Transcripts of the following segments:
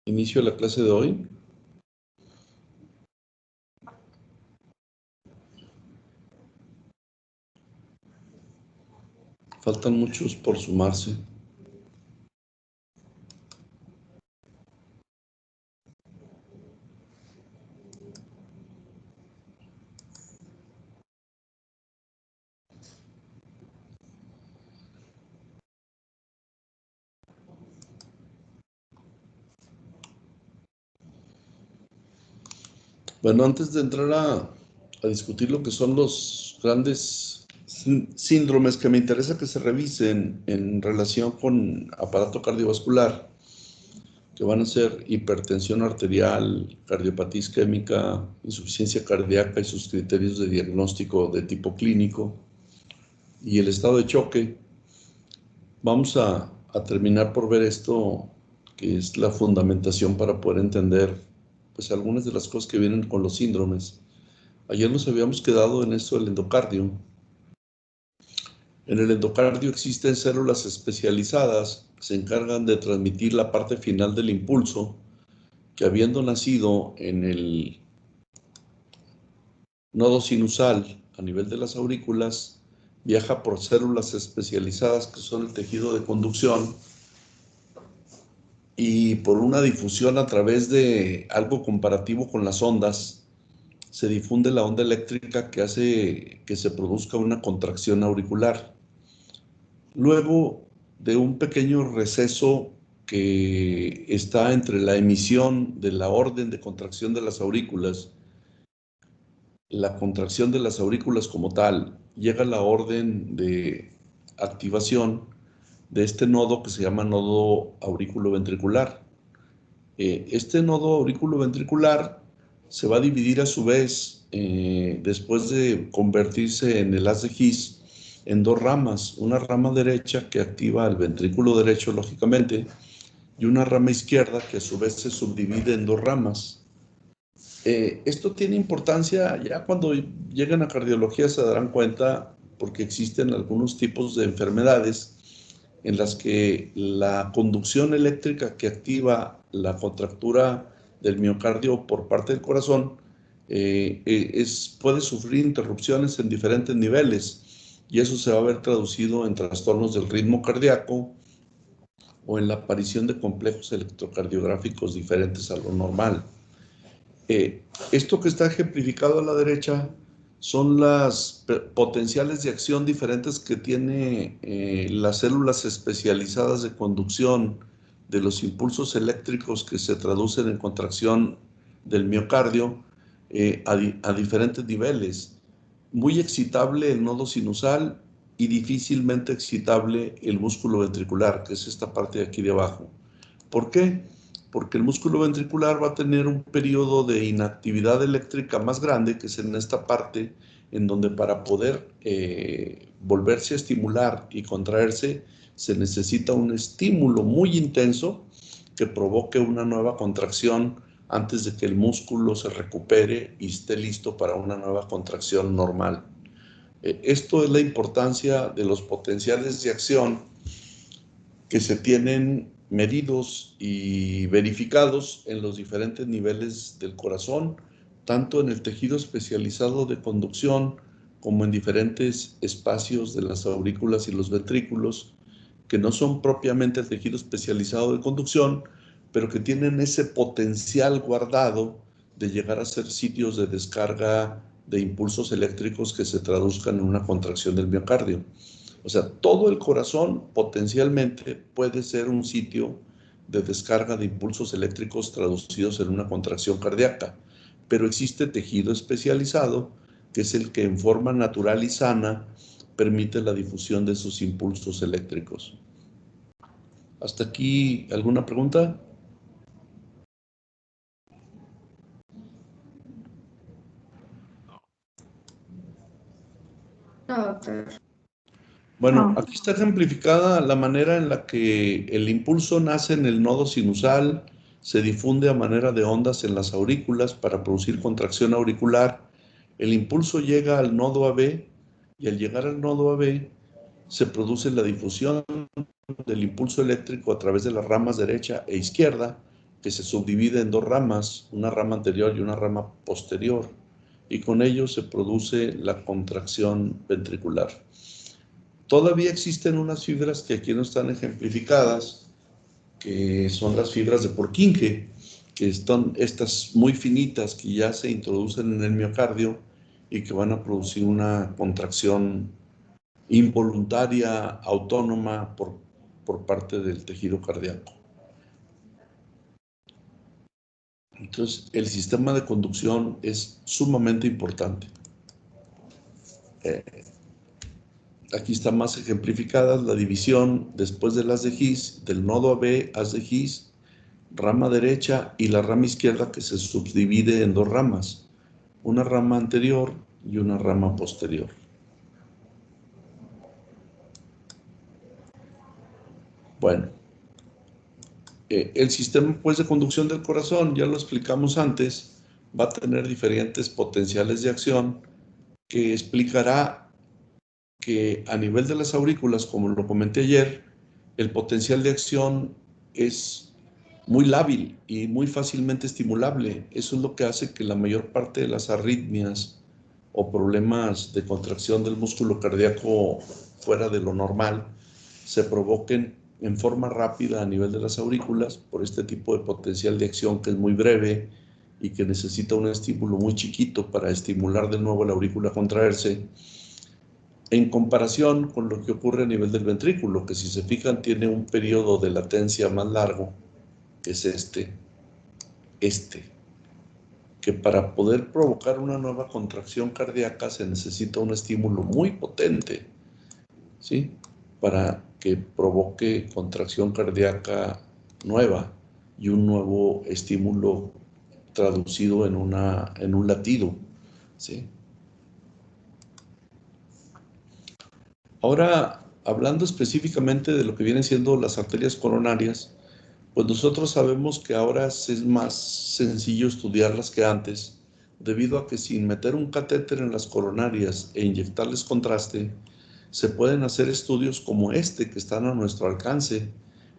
Inicio la clase de hoy. Faltan muchos por sumarse. Bueno, antes de entrar a discutir lo que son los grandes síndromes que me interesa que se revisen en relación con aparato cardiovascular, que van a ser hipertensión arterial, cardiopatía isquémica, insuficiencia cardíaca y sus criterios de diagnóstico de tipo clínico y el estado de choque. Vamos a terminar por ver esto, que es la fundamentación para poder entender pues algunas de las cosas que vienen con los síndromes. Ayer nos habíamos quedado en esto del endocardio. En el endocardio existen células especializadas que se encargan de transmitir la parte final del impulso, que habiendo nacido en el nodo sinusal a nivel de las aurículas, viaja por células especializadas que son el tejido de conducción, y por una difusión a través de algo comparativo con las ondas, se difunde la onda eléctrica que hace que se produzca una contracción auricular. Luego de un pequeño receso que está entre la emisión de la orden de contracción de las aurículas, la contracción de las aurículas como tal, llega la orden de activación de este nodo que se llama nodo aurículo-ventricular. Este nodo auriculoventricular se va a dividir a su vez, después de convertirse en el haz de His, en dos ramas. Una rama derecha que activa el ventrículo derecho, lógicamente, y una rama izquierda que a su vez se subdivide en dos ramas. Esto tiene importancia ya cuando lleguen a cardiología, se darán cuenta, porque existen algunos tipos de enfermedades en las que la conducción eléctrica que activa la contractura del miocardio por parte del corazón puede sufrir interrupciones en diferentes niveles, y eso se va a ver traducido en trastornos del ritmo cardíaco o en la aparición de complejos electrocardiográficos diferentes a lo normal. Esto que está ejemplificado a la derecha son las potenciales de acción diferentes que tiene las células especializadas de conducción de los impulsos eléctricos que se traducen en contracción del miocardio a diferentes niveles. Muy excitable el nodo sinusal y difícilmente excitable el músculo ventricular, que es esta parte de aquí de abajo. ¿Por qué? Porque el músculo ventricular va a tener un periodo de inactividad eléctrica más grande, que es en esta parte, en donde para poder volverse a estimular y contraerse, se necesita un estímulo muy intenso que provoque una nueva contracción antes de que el músculo se recupere y esté listo para una nueva contracción normal. Esto es la importancia de los potenciales de acción que se tienen medidos y verificados en los diferentes niveles del corazón, tanto en el tejido especializado de conducción como en diferentes espacios de las aurículas y los ventrículos, que no son propiamente el tejido especializado de conducción, pero que tienen ese potencial guardado de llegar a ser sitios de descarga de impulsos eléctricos que se traduzcan en una contracción del miocardio. O sea, todo el corazón potencialmente puede ser un sitio de descarga de impulsos eléctricos traducidos en una contracción cardíaca, pero existe tejido especializado que es el que en forma natural y sana permite la difusión de esos impulsos eléctricos. ¿Hasta aquí alguna pregunta? No, doctor. Bueno, aquí está ejemplificada la manera en la que el impulso nace en el nodo sinusal, se difunde a manera de ondas en las aurículas para producir contracción auricular. El impulso llega al nodo AB y al llegar al nodo AB se produce la difusión del impulso eléctrico a través de las ramas derecha e izquierda, que se subdivide en dos ramas, una rama anterior y una rama posterior, y con ello se produce la contracción ventricular. Todavía existen unas fibras que aquí no están ejemplificadas, que son las fibras de Purkinje, que están estas muy finitas que ya se introducen en el miocardio y que van a producir una contracción involuntaria, autónoma por parte del tejido cardíaco. Entonces, el sistema de conducción es sumamente importante. Aquí está más ejemplificada la división después de las de His, del nodo AB, haz de His, rama derecha y la rama izquierda que se subdivide en dos ramas, una rama anterior y una rama posterior. Bueno, el sistema pues, de conducción del corazón, ya lo explicamos antes, va a tener diferentes potenciales de acción que explicará que a nivel de las aurículas, como lo comenté ayer, el potencial de acción es muy lábil y muy fácilmente estimulable. Eso es lo que hace que la mayor parte de las arritmias o problemas de contracción del músculo cardíaco fuera de lo normal se provoquen en forma rápida a nivel de las aurículas por este tipo de potencial de acción que es muy breve y que necesita un estímulo muy chiquito para estimular de nuevo la aurícula a contraerse, en comparación con lo que ocurre a nivel del ventrículo, que si se fijan tiene un periodo de latencia más largo, que es este, que para poder provocar una nueva contracción cardíaca se necesita un estímulo muy potente, ¿sí? Para que provoque contracción cardíaca nueva y un nuevo estímulo traducido en un latido, ¿sí? Ahora, hablando específicamente de lo que vienen siendo las arterias coronarias, pues nosotros sabemos que ahora es más sencillo estudiarlas que antes, debido a que sin meter un catéter en las coronarias e inyectarles contraste, se pueden hacer estudios como este que están a nuestro alcance.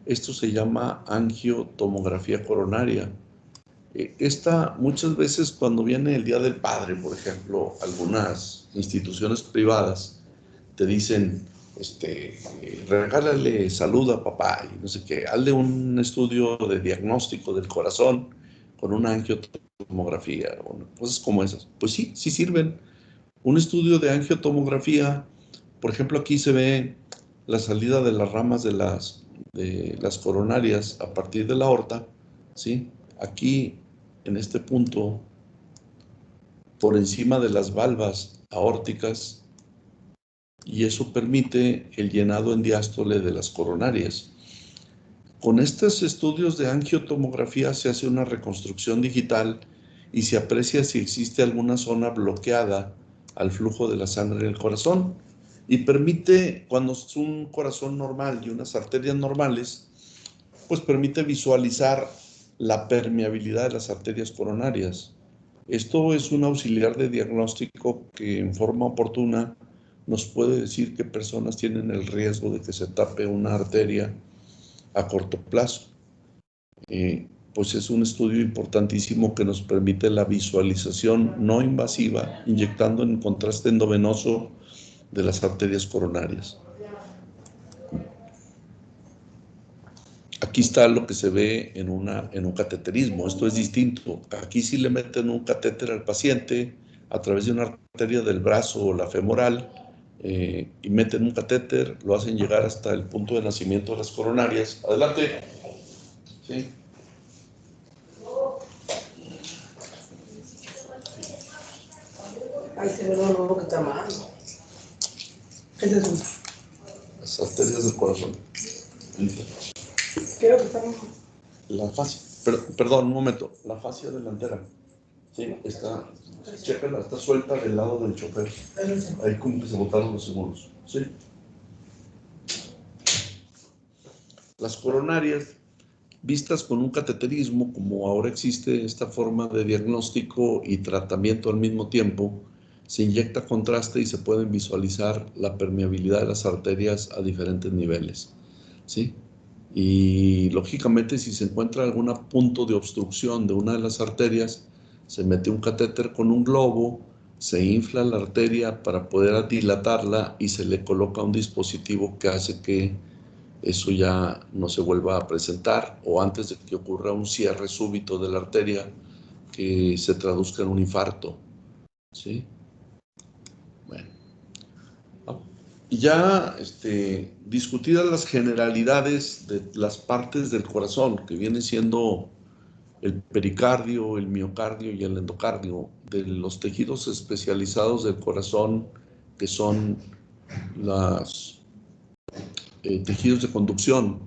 Esto se llama angiotomografía coronaria. Esta muchas veces cuando viene el Día del Padre, por ejemplo, algunas instituciones privadas te dicen, regálale salud a papá y no sé qué, hazle un estudio de diagnóstico del corazón con una angiotomografía, cosas como esas. Pues sí, sí sirven. Un estudio de angiotomografía, por ejemplo, aquí se ve la salida de las ramas de las coronarias a partir de la aorta, ¿sí? Aquí, en este punto, por encima de las valvas aórticas, y eso permite el llenado en diástole de las coronarias. Con estos estudios de angiotomografía se hace una reconstrucción digital y se aprecia si existe alguna zona bloqueada al flujo de la sangre en el corazón y permite, cuando es un corazón normal y unas arterias normales, pues permite visualizar la permeabilidad de las arterias coronarias. Esto es un auxiliar de diagnóstico que en forma oportuna nos puede decir qué personas tienen el riesgo de que se tape una arteria a corto plazo. Pues es un estudio importantísimo que nos permite la visualización no invasiva, inyectando en contraste endovenoso de las arterias coronarias. Aquí está lo que se ve en un cateterismo. Esto es distinto. Aquí sí le meten un catéter al paciente a través de una arteria del brazo o la femoral, y meten un catéter, lo hacen llegar hasta el punto de nacimiento de las coronarias. Adelante. Sí. Ahí se ve lo nuevo que está mal. ¿Qué es eso? Las arterias del corazón. Creo que está mal. La fascia. Perdón, un momento. La fascia delantera. Sí, chécala, está suelta del lado del chofer. Ahí como que se botaron los seguros. Sí. Las coronarias, vistas con un cateterismo, como ahora existe esta forma de diagnóstico y tratamiento al mismo tiempo, se inyecta contraste y se pueden visualizar la permeabilidad de las arterias a diferentes niveles, ¿sí? Y lógicamente, si se encuentra algún punto de obstrucción de una de las arterias, se mete un catéter con un globo, se infla la arteria para poder dilatarla y se le coloca un dispositivo que hace que eso ya no se vuelva a presentar, o antes de que ocurra un cierre súbito de la arteria que se traduzca en un infarto, ¿sí? Bueno, ya discutidas las generalidades de las partes del corazón, que viene siendo el pericardio, el miocardio y el endocardio, de los tejidos especializados del corazón, que son los tejidos de conducción.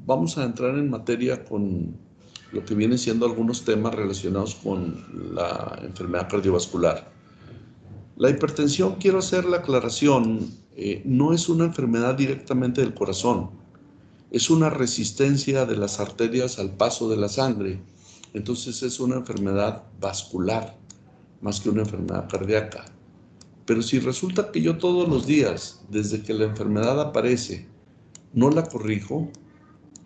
Vamos a entrar en materia con lo que vienen siendo algunos temas relacionados con la enfermedad cardiovascular. La hipertensión, quiero hacer la aclaración, no es una enfermedad directamente del corazón, es una resistencia de las arterias al paso de la sangre. Entonces es una enfermedad vascular, más que una enfermedad cardíaca. Pero si resulta que yo todos los días, desde que la enfermedad aparece, no la corrijo,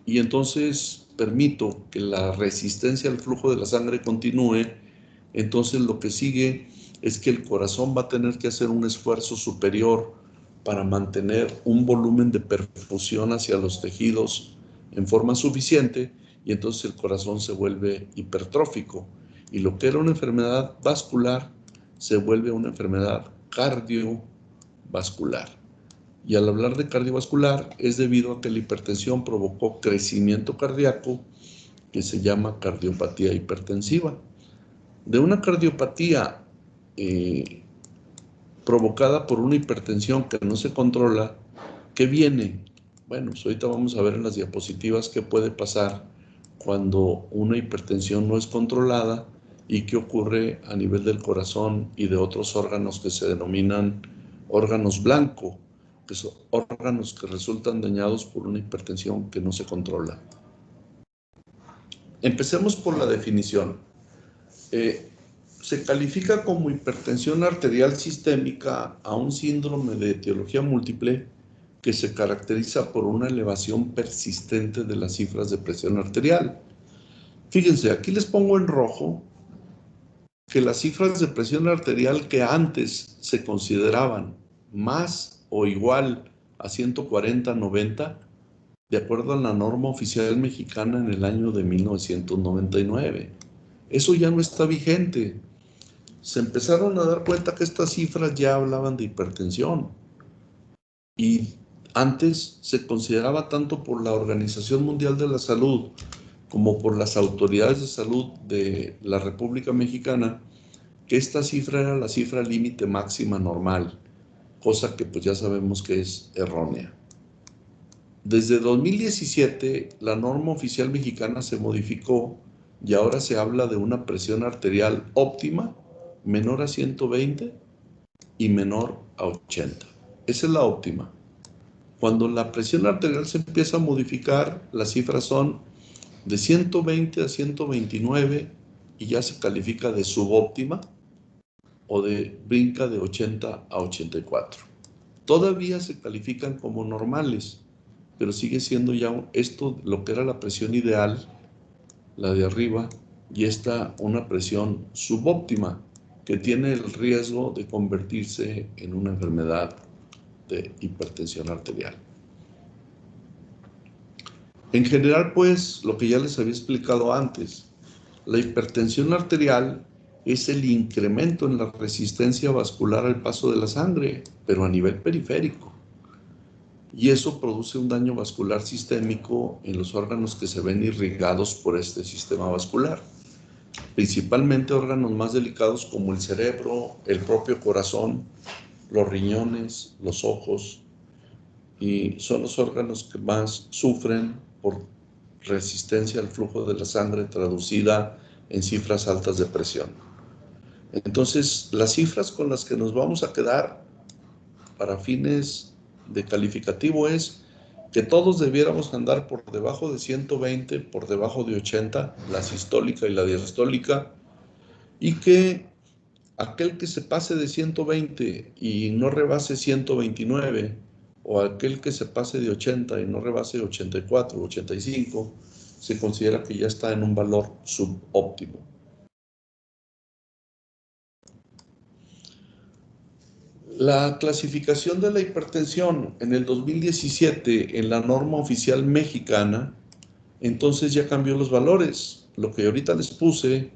y entonces permito que la resistencia al flujo de la sangre continúe, entonces lo que sigue es que el corazón va a tener que hacer un esfuerzo superior para mantener un volumen de perfusión hacia los tejidos en forma suficiente, y entonces el corazón se vuelve hipertrófico, y lo que era una enfermedad vascular se vuelve una enfermedad cardiovascular. Y al hablar de cardiovascular es debido a que la hipertensión provocó crecimiento cardíaco, que se llama cardiopatía hipertensiva. De una cardiopatía provocada por una hipertensión que no se controla, ¿qué viene? Bueno, pues ahorita vamos a ver en las diapositivas qué puede pasar cuando una hipertensión no es controlada y qué ocurre a nivel del corazón y de otros órganos que se denominan órganos blanco, que son órganos que resultan dañados por una hipertensión que no se controla. Empecemos por la definición. Se califica como hipertensión arterial sistémica a un síndrome de etiología múltiple que se caracteriza por una elevación persistente de las cifras de presión arterial. Fíjense, aquí les pongo en rojo que las cifras de presión arterial que antes se consideraban más o igual a 140/90, de acuerdo a la norma oficial mexicana en el año de 1999. Eso ya no está vigente. Se empezaron a dar cuenta que estas cifras ya hablaban de hipertensión. Y antes se consideraba tanto por la Organización Mundial de la Salud como por las autoridades de salud de la República Mexicana que esta cifra era la cifra límite máxima normal, cosa que pues ya sabemos que es errónea. Desde 2017, la norma oficial mexicana se modificó y ahora se habla de una presión arterial óptima menor a 120 y menor a 80. Esa es la óptima. Cuando la presión arterial se empieza a modificar, las cifras son de 120 a 129 y ya se califica de subóptima, o brinca de 80 a 84. Todavía se califican como normales, pero sigue siendo ya esto lo que era la presión ideal, la de arriba, y esta una presión subóptima, que tiene el riesgo de convertirse en una enfermedad de hipertensión arterial. En general, pues, lo que ya les había explicado antes, la hipertensión arterial es el incremento en la resistencia vascular al paso de la sangre, pero a nivel periférico. Y eso produce un daño vascular sistémico en los órganos que se ven irrigados por este sistema vascular, principalmente órganos más delicados como el cerebro, el propio corazón, los riñones, los ojos, y son los órganos que más sufren por resistencia al flujo de la sangre traducida en cifras altas de presión. Entonces, las cifras con las que nos vamos a quedar para fines de calificativo es que todos debiéramos andar por debajo de 120, por debajo de 80, la sistólica y la diastólica, y que aquel que se pase de 120 y no rebase 129 o aquel que se pase de 80 y no rebase 84 o 85, se considera que ya está en un valor subóptimo. La clasificación de la hipertensión en el 2017 en la norma oficial mexicana, entonces ya cambió los valores. Lo que ahorita les puse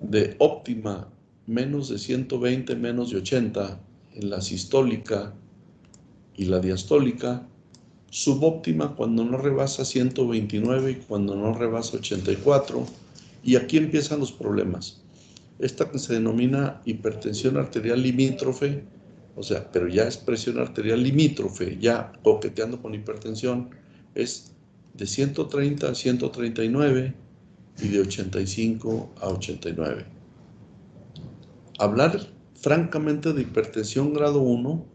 de óptima, menos de 120, menos de 80 en la sistólica y la diastólica, subóptima cuando no rebasa 129 y cuando no rebasa 84, y aquí empiezan los problemas. Esta que se denomina hipertensión arterial limítrofe, o sea, pero ya es presión arterial limítrofe, ya coqueteando con hipertensión, es de 130 a 139 y de 85 a 89. Hablar francamente de hipertensión grado 1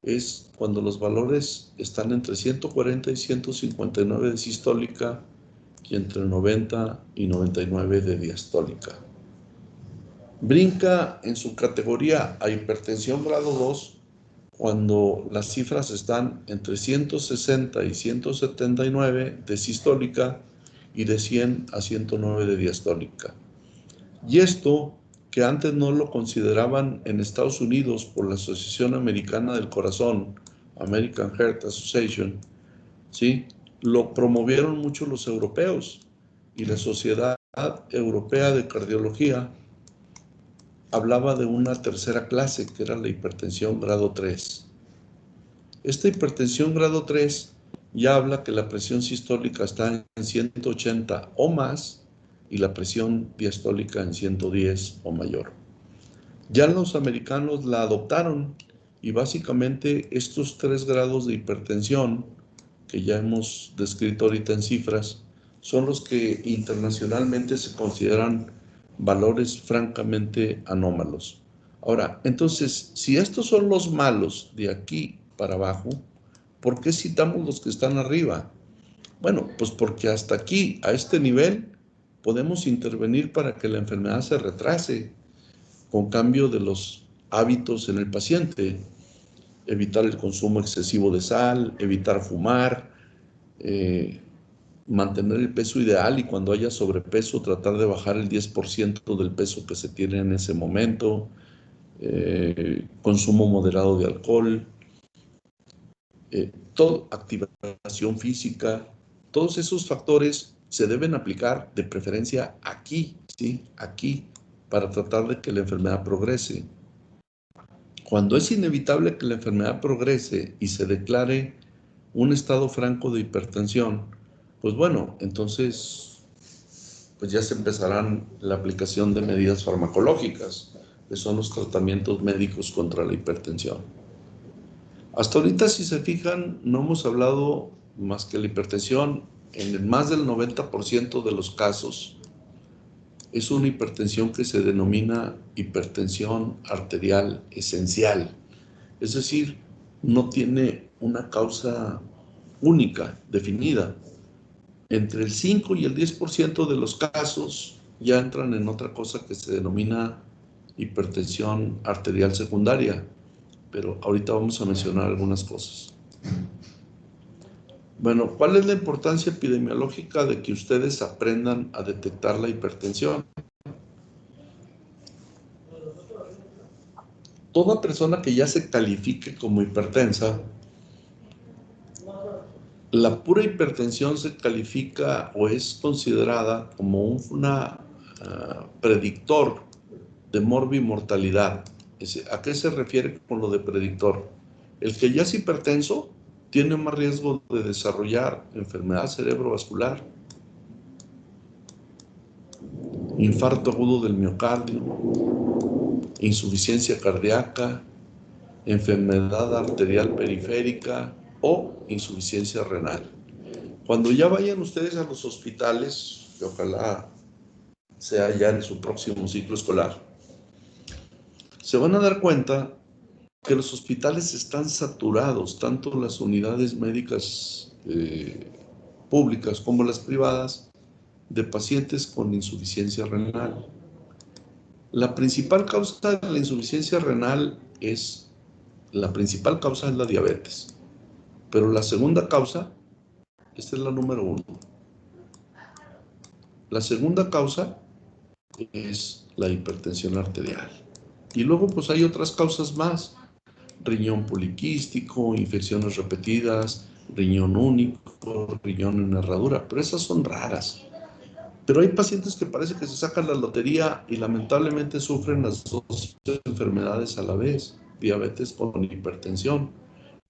es cuando los valores están entre 140 y 159 de sistólica y entre 90 y 99 de diastólica. Brinca en su categoría a hipertensión grado 2 cuando las cifras están entre 160 y 179 de sistólica y de 100 a 109 de diastólica. Y esto, que antes no lo consideraban en Estados Unidos por la Asociación Americana del Corazón, American Heart Association, ¿sí?, lo promovieron mucho los europeos, y la Sociedad Europea de Cardiología hablaba de una tercera clase, que era la hipertensión grado 3. Esta hipertensión grado 3 ya habla que la presión sistólica está en 180 o más y la presión diastólica en 110 o mayor. Ya los americanos la adoptaron, y básicamente estos 3 grados de hipertensión que ya hemos descrito ahorita en cifras son los que internacionalmente se consideran valores francamente anómalos. Ahora, entonces, si estos son los malos de aquí para abajo, ¿por qué citamos los que están arriba? Bueno, pues porque hasta aquí, a este nivel, podemos intervenir para que la enfermedad se retrase con cambio de los hábitos en el paciente. Evitar el consumo excesivo de sal, evitar fumar, mantener el peso ideal, y cuando haya sobrepeso tratar de bajar el 10% del peso que se tiene en ese momento, consumo moderado de alcohol, activación física. Todos esos factores se deben aplicar de preferencia aquí, ¿sí?, aquí, para tratar de que la enfermedad progrese. Cuando es inevitable que la enfermedad progrese y se declare un estado franco de hipertensión, pues bueno, entonces pues ya se empezarán la aplicación de medidas farmacológicas, que son los tratamientos médicos contra la hipertensión. Hasta ahorita, si se fijan, no hemos hablado más que la hipertensión, en más del 90% de los casos, es una hipertensión que se denomina hipertensión arterial esencial. Es decir, no tiene una causa única, definida. Entre el 5 y el 10% de los casos ya entran en otra cosa que se denomina hipertensión arterial secundaria, pero ahorita vamos a mencionar algunas cosas. Bueno, ¿cuál es la importancia epidemiológica de que ustedes aprendan a detectar la hipertensión? Toda persona que ya se califique como hipertensa, la pura hipertensión se califica o es considerada como un predictor de morbimortalidad. ¿A qué se refiere con lo de predictor? El que ya es hipertenso tiene más riesgo de desarrollar enfermedad cerebrovascular, infarto agudo del miocardio, insuficiencia cardíaca, enfermedad arterial periférica o insuficiencia renal. Cuando ya vayan ustedes a los hospitales, que ojalá sea ya en su próximo ciclo escolar, se van a dar cuenta que los hospitales están saturados, tanto las unidades médicas públicas como las privadas, de pacientes con insuficiencia renal. La principal causa de la insuficiencia renal la diabetes. Pero la segunda causa, esta es la número 1. La segunda causa es la hipertensión arterial. Y luego pues hay otras causas más. Riñón poliquístico, infecciones repetidas, riñón único, riñón en herradura, pero esas son raras. Pero hay pacientes que parece que se sacan la lotería y lamentablemente sufren las dos enfermedades a la vez, diabetes con hipertensión.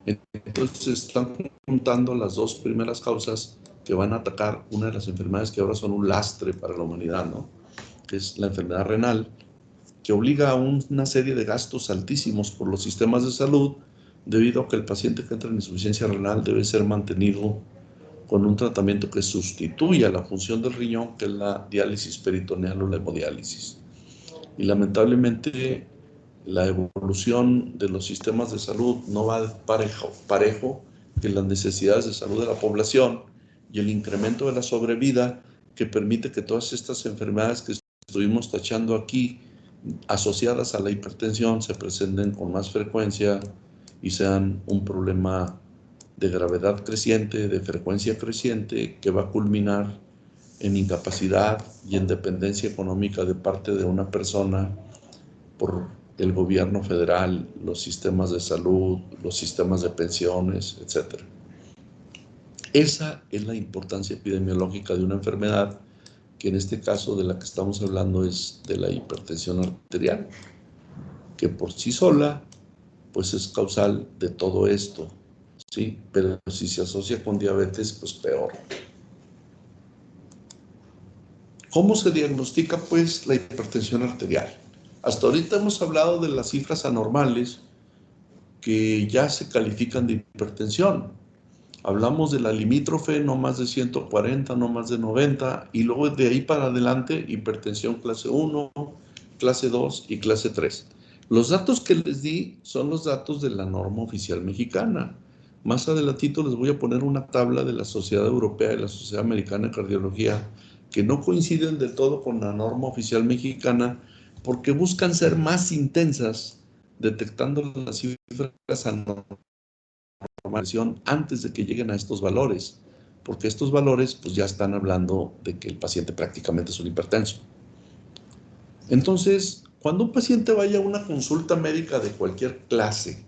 Entonces están juntando las dos primeras causas que van a atacar una de las enfermedades que ahora son un lastre para la humanidad, ¿no? Que es la enfermedad renal, que obliga a una serie de gastos altísimos por los sistemas de salud, debido a que el paciente que entra en insuficiencia renal debe ser mantenido con un tratamiento que sustituya la función del riñón, que es la diálisis peritoneal o la hemodiálisis. Y lamentablemente la evolución de los sistemas de salud no va parejo que las necesidades de salud de la población y el incremento de la sobrevida, que permite que todas estas enfermedades que estuvimos tachando aquí, asociadas a la hipertensión, se presenten con más frecuencia y sean un problema de gravedad creciente, de frecuencia creciente, que va a culminar en incapacidad y en dependencia económica de parte de una persona por el gobierno federal, los sistemas de salud, los sistemas de pensiones, etc. Esa es la importancia epidemiológica de una enfermedad, que en este caso de la que estamos hablando es de la hipertensión arterial, que por sí sola pues es causal de todo esto, ¿sí? Pero si se asocia con diabetes, pues peor. ¿Cómo se diagnostica pues la hipertensión arterial? Hasta ahorita hemos hablado de las cifras anormales que ya se califican de hipertensión. Hablamos de la limítrofe, no más de 140, no más de 90, y luego de ahí para adelante, hipertensión clase 1, clase 2 y clase 3. Los datos que les di son los datos de la norma oficial mexicana. Más adelantito les voy a poner una tabla de la Sociedad Europea y la Sociedad Americana de Cardiología, que no coinciden del todo con la norma oficial mexicana, porque buscan ser más intensas, detectando las cifras anormales antes de que lleguen a estos valores, porque estos valores pues ya están hablando de que el paciente prácticamente es un hipertenso. Entonces, cuando un paciente vaya a una consulta médica de cualquier clase,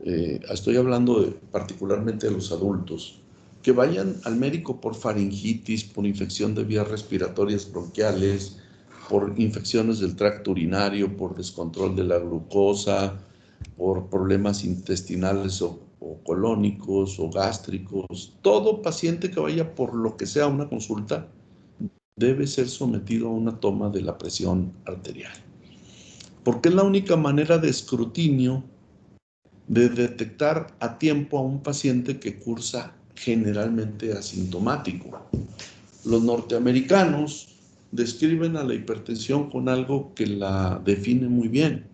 estoy hablando particularmente de los adultos, que vayan al médico por faringitis, por infección de vías respiratorias bronquiales, por infecciones del tracto urinario, por descontrol de la glucosa, por problemas intestinales o colónicos o gástricos. Todo paciente que vaya por lo que sea a una consulta debe ser sometido a una toma de la presión arterial, porque es la única manera de escrutinio de detectar a tiempo a un paciente que cursa generalmente asintomático. Los norteamericanos describen a la hipertensión con algo que la define muy bien.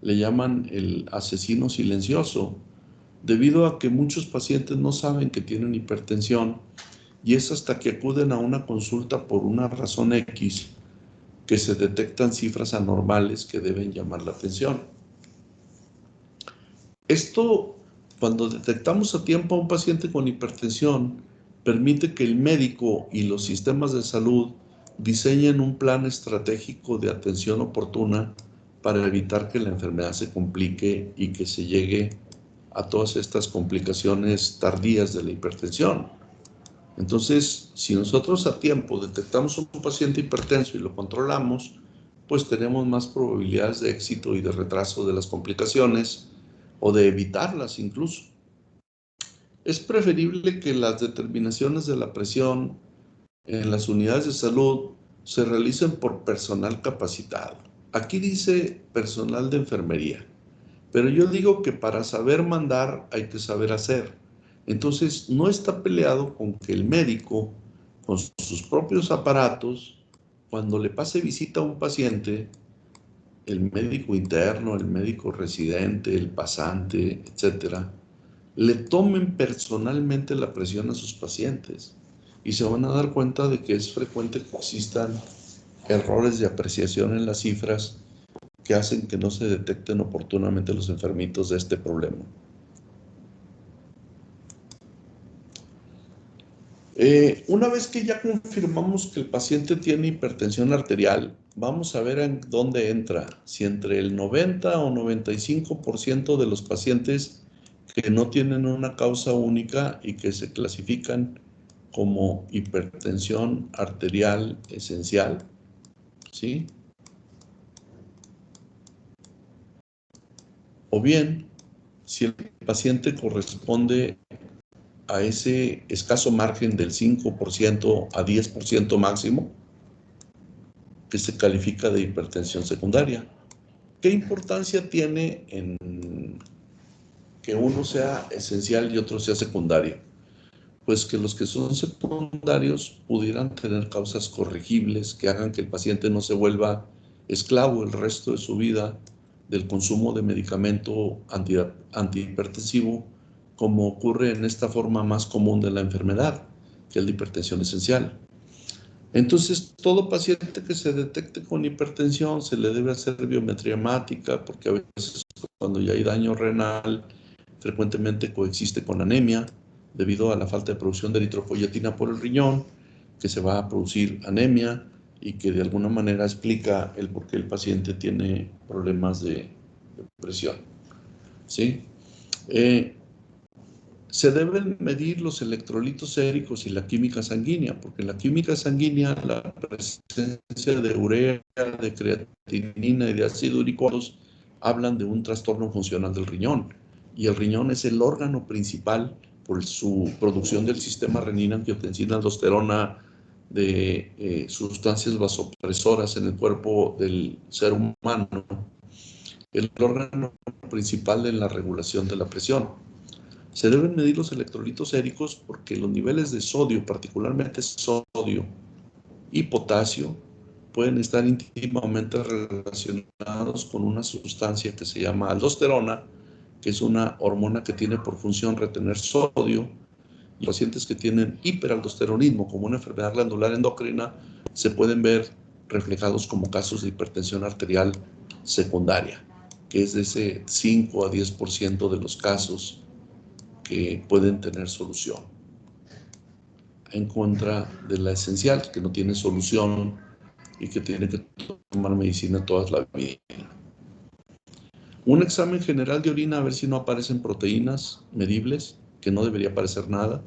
Le llaman el asesino silencioso, debido a que muchos pacientes no saben que tienen hipertensión, y es hasta que acuden a una consulta por una razón X que se detectan cifras anormales que deben llamar la atención. Esto, cuando detectamos a tiempo a un paciente con hipertensión, permite que el médico y los sistemas de salud diseñen un plan estratégico de atención oportuna para evitar que la enfermedad se complique y que se llegue a todas estas complicaciones tardías de la hipertensión. Entonces, si nosotros a tiempo detectamos un paciente hipertenso y lo controlamos, pues tenemos más probabilidades de éxito y de retraso de las complicaciones, o de evitarlas incluso. Es preferible que las determinaciones de la presión en las unidades de salud se realicen por personal capacitado. Aquí dice personal de enfermería, pero yo digo que para saber mandar hay que saber hacer. Entonces, no está peleado con que el médico, con sus propios aparatos, cuando le pase visita a un paciente, el médico interno, el médico residente, el pasante, etcétera, le tomen personalmente la presión a sus pacientes, y se van a dar cuenta de que es frecuente que existan errores de apreciación en las cifras que hacen que no se detecten oportunamente los enfermitos de este problema. Una vez que ya confirmamos que el paciente tiene hipertensión arterial, vamos a ver en dónde entra. Si entre el 90 o 95% de los pacientes que no tienen una causa única y que se clasifican como hipertensión arterial esencial, ¿sí? O bien, si el paciente corresponde a ese escaso margen del 5% a 10% máximo, que se califica de hipertensión secundaria. ¿Qué importancia tiene en que uno sea esencial y otro sea secundario? Pues que los que son secundarios pudieran tener causas corregibles que hagan que el paciente no se vuelva esclavo el resto de su vida del consumo de medicamento antihipertensivo, como ocurre en esta forma más común de la enfermedad, que es la hipertensión esencial. Entonces, todo paciente que se detecte con hipertensión se le debe hacer biometría hemática, porque a veces cuando ya hay daño renal, frecuentemente coexiste con anemia, debido a la falta de producción de eritropoyetina por el riñón, que se va a producir anemia y que de alguna manera explica el por qué el paciente tiene problemas de presión. ¿Sí? Se deben medir los electrolitos séricos y la química sanguínea, porque en la química sanguínea la presencia de urea, de creatinina y de ácido úrico hablan de un trastorno funcional del riñón. Y el riñón es el órgano principal por su producción del sistema renina, angiotensina, aldosterona, de sustancias vasopresoras en el cuerpo del ser humano, el órgano principal en la regulación de la presión. Se deben medir los electrolitos séricos porque los niveles de sodio, particularmente sodio y potasio, pueden estar íntimamente relacionados con una sustancia que se llama aldosterona, que es una hormona que tiene por función retener sodio. Y los pacientes que tienen hiperaldosteronismo, como una enfermedad glandular endocrina, se pueden ver reflejados como casos de hipertensión arterial secundaria, que es de ese 5 a 10% de los casos que pueden tener solución, en contra de la esencial, que no tiene solución y que tiene que tomar medicina toda la vida. Un examen general de orina a ver si no aparecen proteínas medibles, que no debería aparecer nada.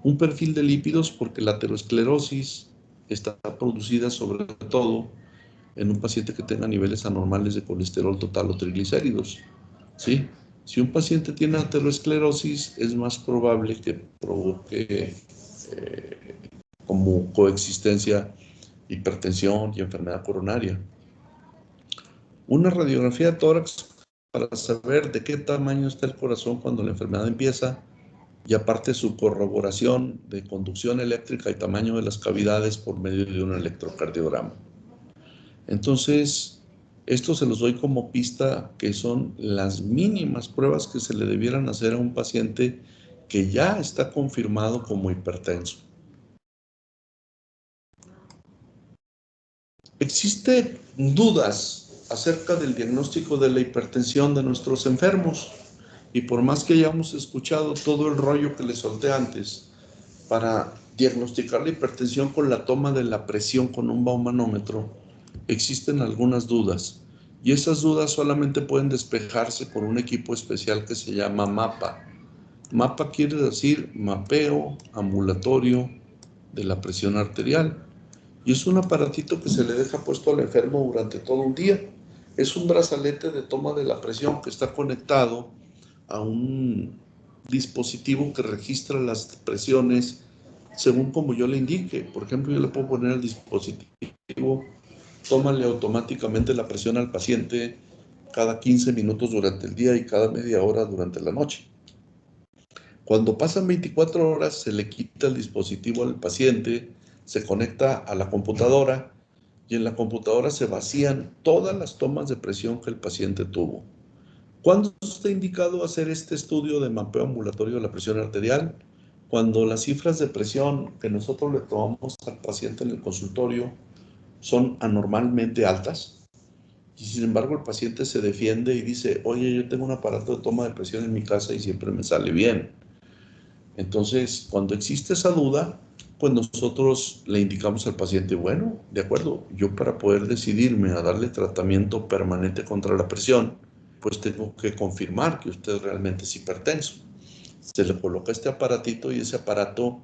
Un perfil de lípidos, porque la aterosclerosis está producida sobre todo en un paciente que tenga niveles anormales de colesterol total o triglicéridos, ¿sí? Si un paciente tiene aterosclerosis, es más probable que provoque como coexistencia hipertensión y enfermedad coronaria. Una radiografía de tórax para saber de qué tamaño está el corazón cuando la enfermedad empieza, y aparte su corroboración de conducción eléctrica y tamaño de las cavidades por medio de un electrocardiograma. Entonces, esto se los doy como pista, que son las mínimas pruebas que se le debieran hacer a un paciente que ya está confirmado como hipertenso. Existen dudas acerca del diagnóstico de la hipertensión de nuestros enfermos, y por más que hayamos escuchado todo el rollo que les solté antes, para diagnosticar la hipertensión con la toma de la presión con un baumanómetro, existen algunas dudas, y esas dudas solamente pueden despejarse por un equipo especial que se llama MAPA. MAPA quiere decir mapeo ambulatorio de la presión arterial, y es un aparatito que se le deja puesto al enfermo durante todo un día. Es un brazalete de toma de la presión que está conectado a un dispositivo que registra las presiones según como yo le indique. Por ejemplo, yo le puedo poner al dispositivo, tómale automáticamente la presión al paciente cada 15 minutos durante el día y cada media hora durante la noche. Cuando pasan 24 horas, se le quita el dispositivo al paciente, se conecta a la computadora y en la computadora se vacían todas las tomas de presión que el paciente tuvo. ¿Cuándo está indicado hacer este estudio de mapeo ambulatorio de la presión arterial? Cuando las cifras de presión que nosotros le tomamos al paciente en el consultorio son anormalmente altas, y sin embargo el paciente se defiende y dice: oye, yo tengo un aparato de toma de presión en mi casa y siempre me sale bien. Entonces, cuando existe esa duda, pues nosotros le indicamos al paciente, bueno, de acuerdo, yo para poder decidirme a darle tratamiento permanente contra la presión, pues tengo que confirmar que usted realmente es hipertenso. Se le coloca este aparatito y ese aparato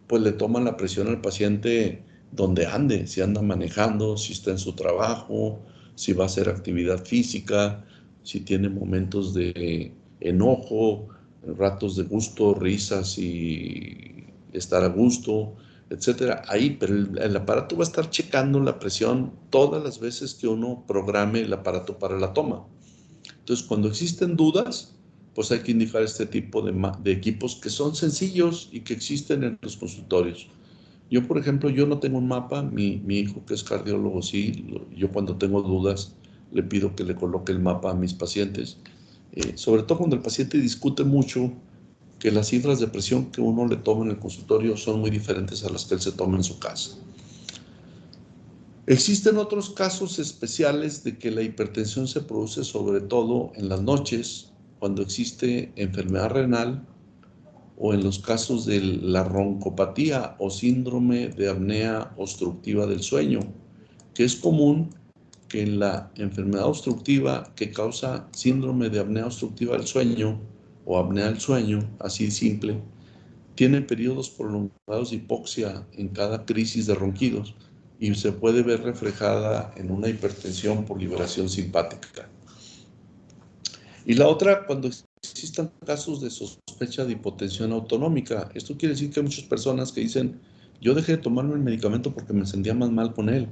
pues le toma la presión al paciente donde ande, si anda manejando, si está en su trabajo, si va a hacer actividad física, si tiene momentos de enojo, ratos de gusto, risas y estar a gusto, etcétera. Ahí, pero el aparato va a estar checando la presión todas las veces que uno programe el aparato para la toma. Entonces, cuando existen dudas, pues hay que indicar este tipo de equipos que son sencillos y que existen en los consultorios. Yo, por ejemplo, yo no tengo un mapa, mi hijo que es cardiólogo sí, yo cuando tengo dudas le pido que le coloque el mapa a mis pacientes, sobre todo cuando el paciente discute mucho que las cifras de presión que uno le toma en el consultorio son muy diferentes a las que él se toma en su casa. Existen otros casos especiales de que la hipertensión se produce sobre todo en las noches, cuando existe enfermedad renal o en los casos de la roncopatía o síndrome de apnea obstructiva del sueño, que es común que en la enfermedad obstructiva que causa síndrome de apnea obstructiva del sueño o apnea del sueño, así simple, tiene periodos prolongados de hipoxia en cada crisis de ronquidos y se puede ver reflejada en una hipertensión por liberación simpática. Y la otra, cuando existan casos de sospecha de hipotensión autonómica. Esto quiere decir que hay muchas personas que dicen, yo dejé de tomarme el medicamento porque me sentía más mal con él.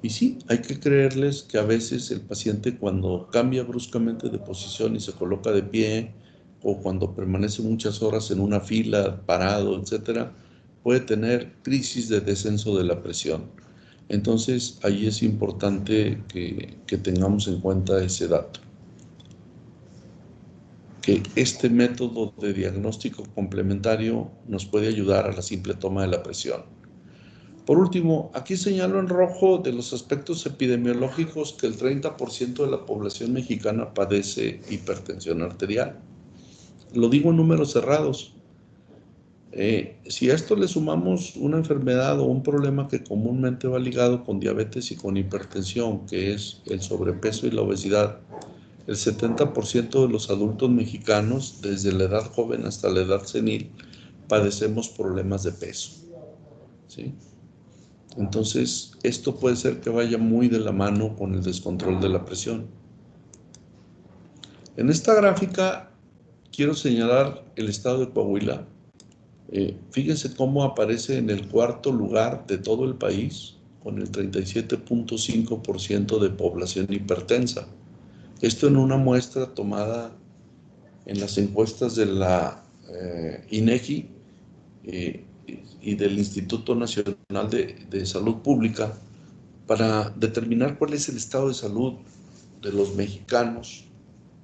Y sí, hay que creerles que a veces el paciente cuando cambia bruscamente de posición y se coloca de pie, o cuando permanece muchas horas en una fila, parado, etcétera, puede tener crisis de descenso de la presión. Entonces, ahí es importante que tengamos en cuenta ese dato. Que este método de diagnóstico complementario nos puede ayudar a la simple toma de la presión. Por último, aquí señalo en rojo de los aspectos epidemiológicos que el 30% de la población mexicana padece hipertensión arterial. Lo digo en números cerrados. Si a esto le sumamos una enfermedad o un problema que comúnmente va ligado con diabetes y con hipertensión, que es el sobrepeso y la obesidad, el 70% de los adultos mexicanos, desde la edad joven hasta la edad senil, padecemos problemas de peso, ¿sí? Entonces, esto puede ser que vaya muy de la mano con el descontrol de la presión. En esta gráfica quiero señalar el estado de Coahuila. Fíjense cómo aparece en el cuarto lugar de todo el país, con el 37.5% de población hipertensa. Esto en una muestra tomada en las encuestas de la INEGI y del Instituto Nacional de Salud Pública para determinar cuál es el estado de salud de los mexicanos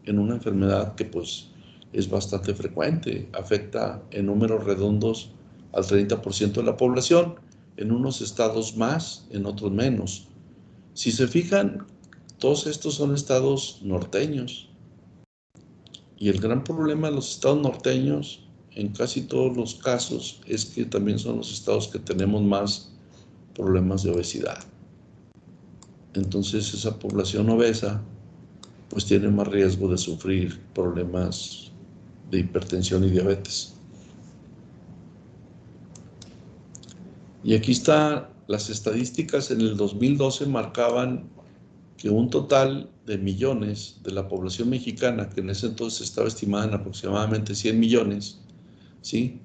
en una enfermedad que pues es bastante frecuente, afecta en números redondos al 30% de la población, en unos estados más, en otros menos. Si se fijan, todos estos son estados norteños. Y el gran problema de los estados norteños, en casi todos los casos, es que también son los estados que tenemos más problemas de obesidad. Entonces, esa población obesa, pues tiene más riesgo de sufrir problemas de hipertensión y diabetes. Y aquí están las estadísticas. En el 2012 marcaban que un total de millones de la población mexicana, que en ese entonces estaba estimada en aproximadamente 100 millones, ¿sí?,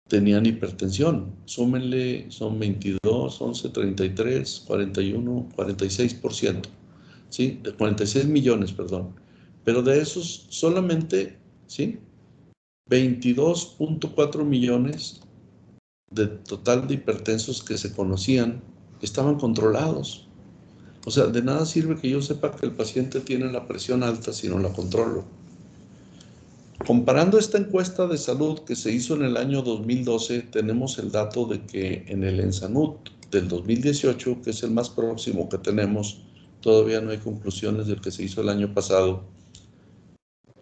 tenían hipertensión. Súmenle, son 22, 11, 33, 41, 46%, ¿sí?, de 46 millones, perdón. Pero de esos solamente, ¿sí?, 22.4 millones de total de hipertensos que se conocían estaban controlados. O sea, de nada sirve que yo sepa que el paciente tiene la presión alta si no la controlo. Comparando esta encuesta de salud que se hizo en el año 2012, tenemos el dato de que en el ENSANUD del 2018, que es el más próximo que tenemos, todavía no hay conclusiones del que se hizo el año pasado,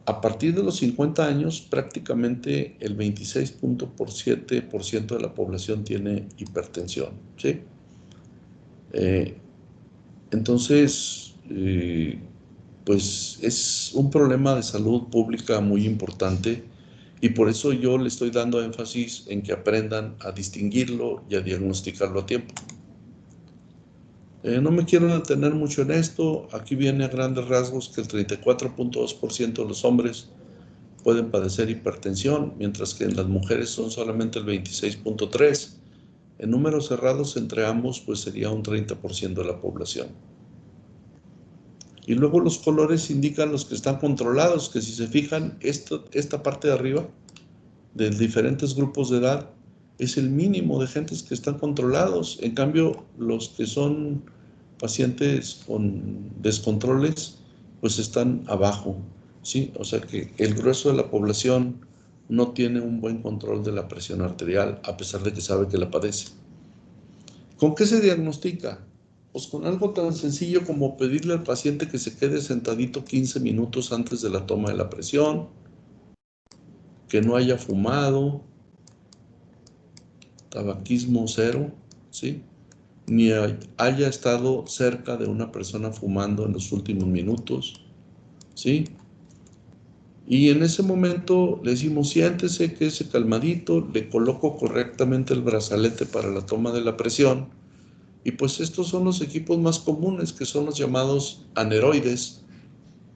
A partir de los 50 años, prácticamente el 26.7% de la población tiene hipertensión, ¿sí? Entonces, pues es un problema de salud pública muy importante y por eso yo le estoy dando énfasis en que aprendan a distinguirlo y a diagnosticarlo a tiempo. No me quiero detener mucho en esto. Aquí viene a grandes rasgos que el 34.2% de los hombres pueden padecer hipertensión, mientras que en las mujeres son solamente el 26.3%. En números cerrados entre ambos, pues sería un 30% de la población. Y luego los colores indican los que están controlados, que si se fijan, esta parte de arriba, de diferentes grupos de edad, es el mínimo de gentes que están controlados. En cambio, los que son pacientes con descontroles, pues están abajo, ¿sí? O sea que el grueso de la población no tiene un buen control de la presión arterial, a pesar de que sabe que la padece. ¿Con qué se diagnostica? Pues con algo tan sencillo como pedirle al paciente que se quede sentadito 15 minutos antes de la toma de la presión, que no haya fumado, tabaquismo cero, ¿sí? Ni haya estado cerca de una persona fumando en los últimos minutos, ¿sí? Y en ese momento le decimos, siéntese, quédese calmadito, le coloco correctamente el brazalete para la toma de la presión. Y pues estos son los equipos más comunes, que son los llamados aneroides,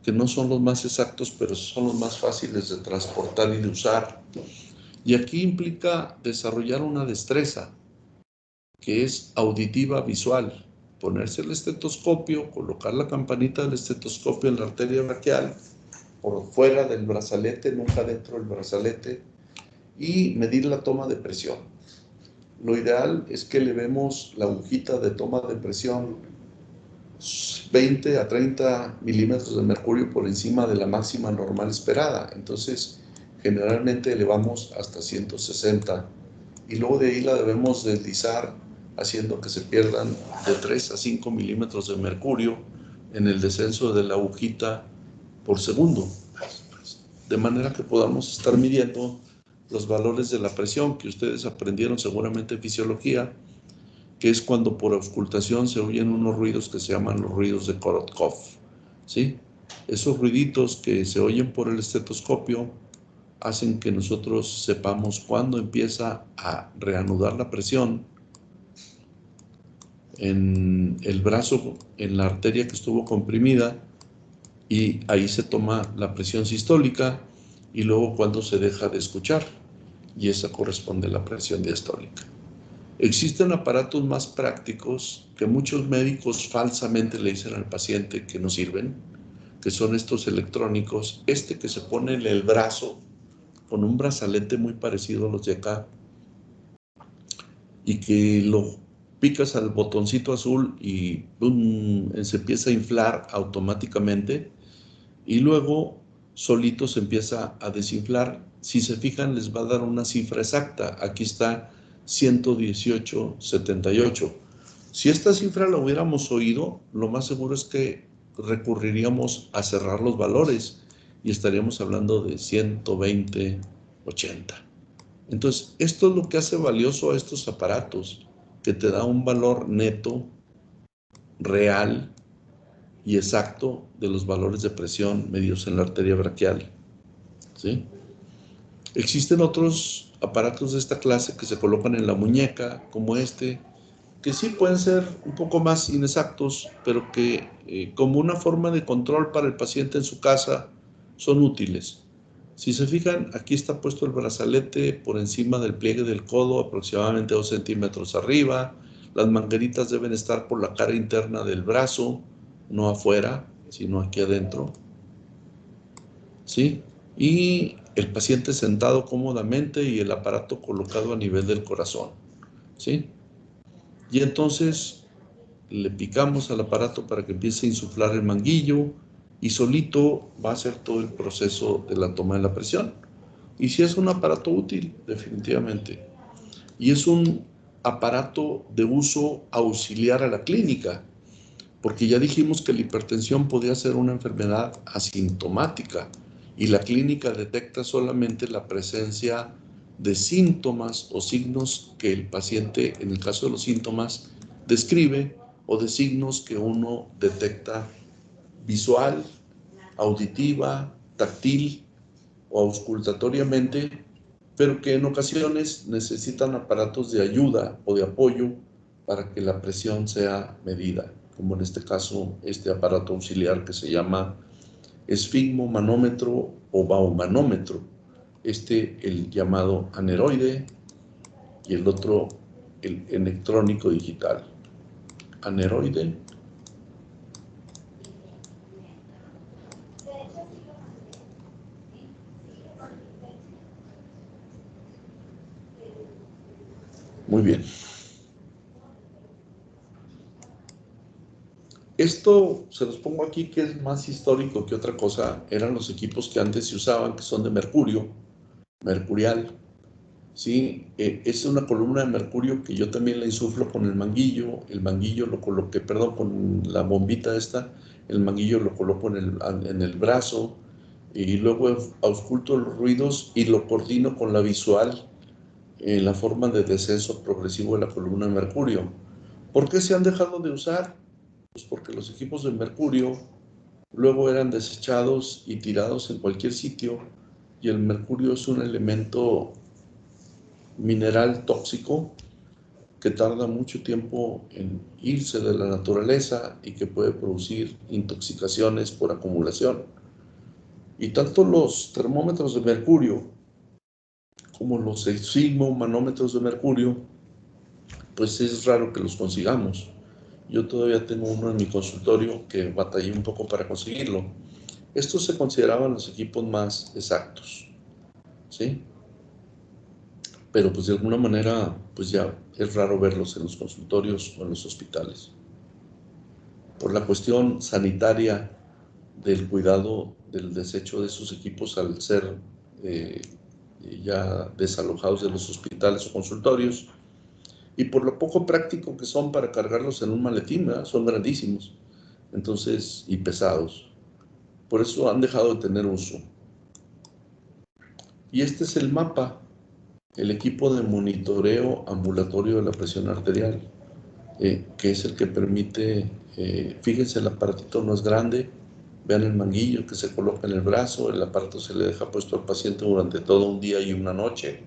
que no son los más exactos, pero son los más fáciles de transportar y de usar. Y aquí implica desarrollar una destreza, que es auditiva visual. Ponerse el estetoscopio, colocar la campanita del estetoscopio en la arteria braquial, por fuera del brazalete, nunca dentro del brazalete, y medir la toma de presión. Lo ideal es que le vemos la agujita de toma de presión 20 a 30 milímetros de mercurio por encima de la máxima normal esperada. Entonces, generalmente elevamos hasta 160 y luego de ahí la debemos deslizar haciendo que se pierdan de 3 a 5 milímetros de mercurio en el descenso de la agujita por segundo, de manera que podamos estar midiendo los valores de la presión que ustedes aprendieron seguramente en fisiología, que es cuando por auscultación se oyen unos ruidos que se llaman los ruidos de Korotkov, ¿sí? Esos ruiditos que se oyen por el estetoscopio hacen que nosotros sepamos cuándo empieza a reanudar la presión en el brazo, en la arteria que estuvo comprimida, y ahí se toma la presión sistólica y luego cuando se deja de escuchar, y esa corresponde a la presión diastólica. Existen aparatos más prácticos que muchos médicos falsamente le dicen al paciente que no sirven, que son estos electrónicos, que se pone en el brazo con un brazalete muy parecido a los de acá y que lo picas al botoncito azul y ¡pum!, se empieza a inflar automáticamente y luego solito se empieza a desinflar. Si se fijan, les va a dar una cifra exacta. Aquí está 118.78. Si esta cifra la hubiéramos oído, lo más seguro es que recurriríamos a cerrar los valores y estaríamos hablando de 120.80. Entonces, esto es lo que hace valioso a estos aparatos, que te da un valor neto, real y exacto de los valores de presión medidos en la arteria braquial, ¿sí? Existen otros aparatos de esta clase que se colocan en la muñeca, como que sí pueden ser un poco más inexactos, pero que como una forma de control para el paciente en su casa son útiles. Si se fijan, aquí está puesto el brazalete por encima del pliegue del codo, aproximadamente 2 centímetros arriba. Las mangueritas deben estar por la cara interna del brazo, no afuera, sino aquí adentro, ¿sí? Y el paciente sentado cómodamente y el aparato colocado a nivel del corazón, ¿sí? Y entonces le picamos al aparato para que empiece a insuflar el manguillo y solito va a hacer todo el proceso de la toma de la presión. Y sí es un aparato útil, definitivamente. Y es un aparato de uso auxiliar a la clínica, porque ya dijimos que la hipertensión podía ser una enfermedad asintomática. y la clínica detecta solamente la presencia de síntomas o signos que el paciente, en el caso de los síntomas, describe, o de signos que uno detecta visual, auditiva, táctil o auscultatoriamente, pero que en ocasiones necesitan aparatos de ayuda o de apoyo para que la presión sea medida, como en este caso este aparato auxiliar que se llama esfigmomanómetro o baumanómetro, el llamado aneroide y el otro el electrónico digital. Aneroide muy bien. Esto se los pongo aquí que es más histórico que otra cosa. Eran los equipos que antes se usaban, que son de mercurio, mercurial. ¿Sí? Es una columna de mercurio que yo también la insuflo con el manguillo. El manguillo lo coloqué, perdón, con la bombita esta. El manguillo lo coloco en el brazo y luego ausculto los ruidos y lo coordino con la visual en la forma de descenso progresivo de la columna de mercurio. ¿Por qué se han dejado de usar? Pues porque los equipos de mercurio luego eran desechados y tirados en cualquier sitio, y el mercurio es un elemento mineral tóxico que tarda mucho tiempo en irse de la naturaleza y que puede producir intoxicaciones por acumulación. Y tanto los termómetros de mercurio como los esfigmomanómetros de mercurio, pues es raro que los consigamos. Yo todavía tengo uno en mi consultorio que batallé un poco para conseguirlo. Estos se consideraban los equipos más exactos, ¿sí? Pero pues de alguna manera, pues ya es raro verlos en los consultorios o en los hospitales. Por la cuestión sanitaria del cuidado del desecho de esos equipos al ser ya desalojados de los hospitales o consultorios, y por lo poco práctico que son para cargarlos en un maletín, ¿verdad? Son grandísimos, entonces, y pesados. Por eso han dejado de tener uso. Y este es el mapa, el equipo de monitoreo ambulatorio de la presión arterial, que es el que permite, fíjense, el aparatito no es grande, vean el manguillo que se coloca en el brazo, el aparato se le deja puesto al paciente durante todo un día y una noche,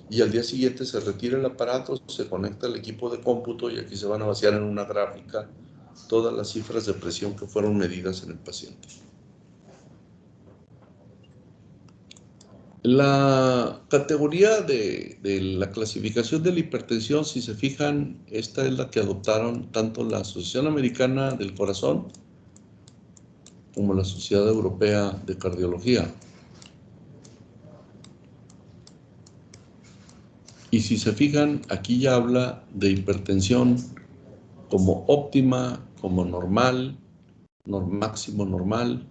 y al día siguiente se retira el aparato, se conecta al equipo de cómputo y aquí se van a vaciar en una gráfica todas las cifras de presión que fueron medidas en el paciente. La categoría de la clasificación de la hipertensión, si se fijan, esta es la que adoptaron tanto la Asociación Americana del Corazón como la Sociedad Europea de Cardiología. Y si se fijan, aquí ya habla de hipertensión como óptima, como normal, máximo normal.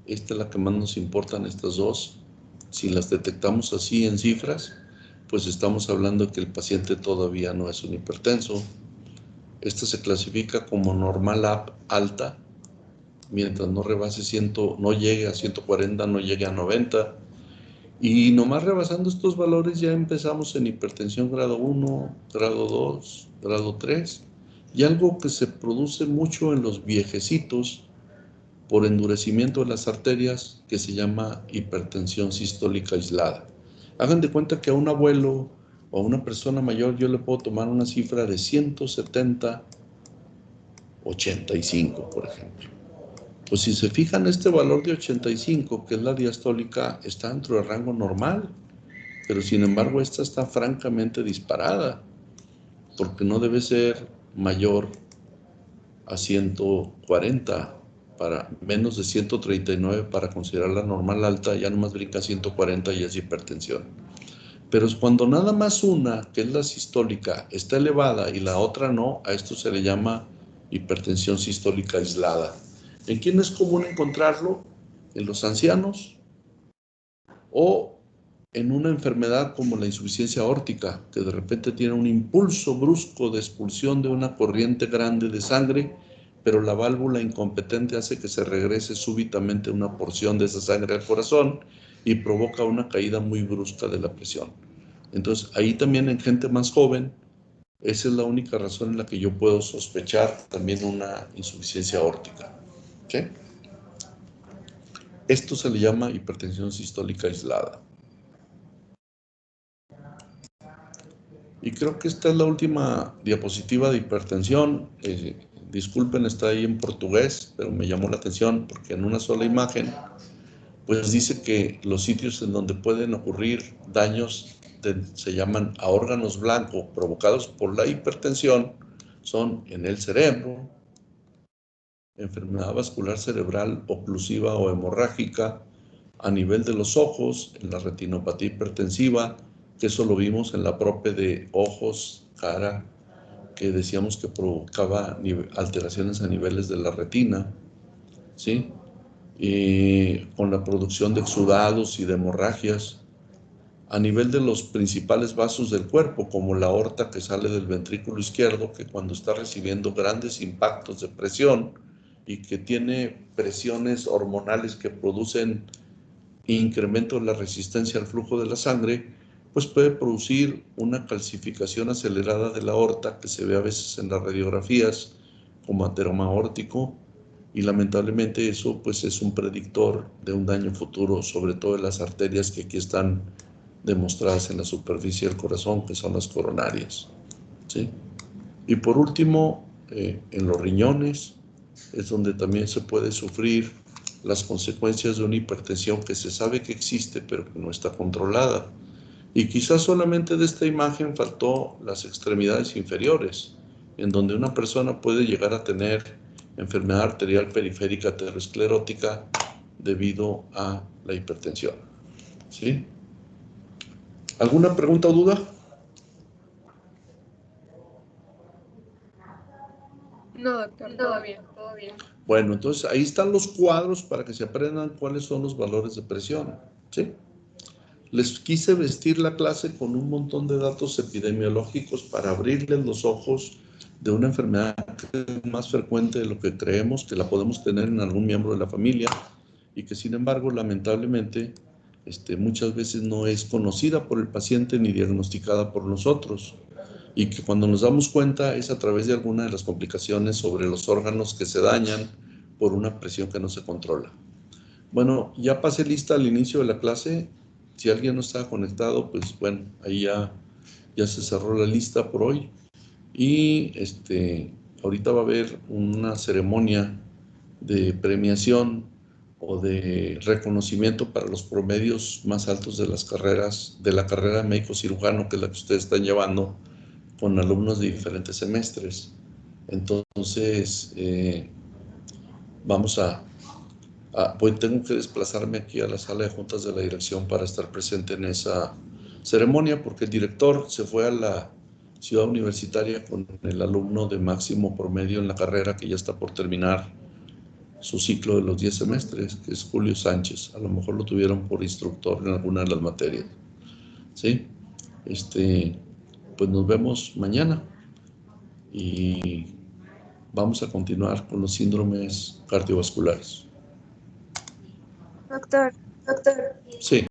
Esta es la que más nos importan, estas dos. Si las detectamos así en cifras, pues estamos hablando de que el paciente todavía no es un hipertenso. Esta se clasifica como normal alta, mientras no rebase no llegue a 140, no llegue a 90. Y nomás rebasando estos valores ya empezamos en hipertensión grado 1, grado 2, grado 3. Y algo que se produce mucho en los viejecitos por endurecimiento de las arterias, que se llama hipertensión sistólica aislada. Hagan de cuenta que a un abuelo o a una persona mayor yo le puedo tomar una cifra de 170, 85, por ejemplo. Pues si se fijan, este valor de 85, que es la diastólica, está dentro del rango normal, pero sin embargo esta está francamente disparada, porque no debe ser mayor a 140, para menos de 139 para considerarla normal alta, ya nomás brinca 140 y es hipertensión. Pero es cuando nada más una, que es la sistólica, está elevada y la otra no, a esto se le llama hipertensión sistólica aislada. ¿En quién es común encontrarlo? En los ancianos o en una enfermedad como la insuficiencia aórtica, que de repente tiene un impulso brusco de expulsión de una corriente grande de sangre pero la válvula incompetente hace que se regrese súbitamente una porción de esa sangre al corazón y provoca una caída muy brusca de la presión. Entonces, ahí también en gente más joven, esa es la única razón en la que yo puedo sospechar también una insuficiencia aórtica. ¿Sí? Esto se le llama hipertensión sistólica aislada. Y creo que esta es la última diapositiva de hipertensión. Disculpen, está ahí en portugués, pero me llamó la atención porque en una sola imagen, pues dice que los sitios en donde pueden ocurrir daños se llaman a órganos blancos provocados por la hipertensión son en el cerebro, enfermedad vascular cerebral oclusiva o hemorrágica, a nivel de los ojos, en la retinopatía hipertensiva, que eso lo vimos en la prope de ojos, cara, que decíamos que provocaba alteraciones a niveles de la retina, ¿sí? Y con la producción de exudados y de hemorragias, a nivel de los principales vasos del cuerpo, como la aorta que sale del ventrículo izquierdo, que cuando está recibiendo grandes impactos de presión y que tiene presiones hormonales que producen incremento de la resistencia al flujo de la sangre, pues puede producir una calcificación acelerada de la aorta que se ve a veces en las radiografías como ateroma aórtico, y lamentablemente eso pues es un predictor de un daño futuro, sobre todo en las arterias que aquí están demostradas en la superficie del corazón, que son las coronarias, ¿sí? Y por último, en los riñones es donde también se puede sufrir las consecuencias de una hipertensión que se sabe que existe, pero que no está controlada. Y quizás solamente de esta imagen faltó las extremidades inferiores, en donde una persona puede llegar a tener enfermedad arterial periférica aterosclerótica debido a la hipertensión. ¿Sí? ¿Alguna pregunta o duda? No, doctor, todo bien, todo bien. Bueno, entonces ahí están los cuadros para que se aprendan cuáles son los valores de presión. ¿Sí? Les quise vestir la clase con un montón de datos epidemiológicos para abrirles los ojos de una enfermedad que es más frecuente de lo que creemos, que la podemos tener en algún miembro de la familia y que sin embargo lamentablemente muchas veces no es conocida por el paciente ni diagnosticada por nosotros, y que cuando nos damos cuenta es a través de alguna de las complicaciones sobre los órganos que se dañan por una presión que no se controla. Bueno, ya pasé lista al inicio de la clase. Si alguien no está conectado, pues bueno, ahí ya se cerró la lista por hoy. Y ahorita va a haber una ceremonia de premiación o de reconocimiento para los promedios más altos de las carreras, de la carrera de médico cirujano, que es la que ustedes están llevando, con alumnos de diferentes semestres. Entonces, tengo que desplazarme aquí a la sala de juntas de la dirección para estar presente en esa ceremonia, porque el director se fue a la ciudad universitaria con el alumno de máximo promedio en la carrera, que ya está por terminar su ciclo de los 10 semestres, que es Julio Sánchez. A lo mejor lo tuvieron por instructor en alguna de las materias. ¿Sí? Pues nos vemos mañana y vamos a continuar con los síndromes cardiovasculares. Doctor. Sí.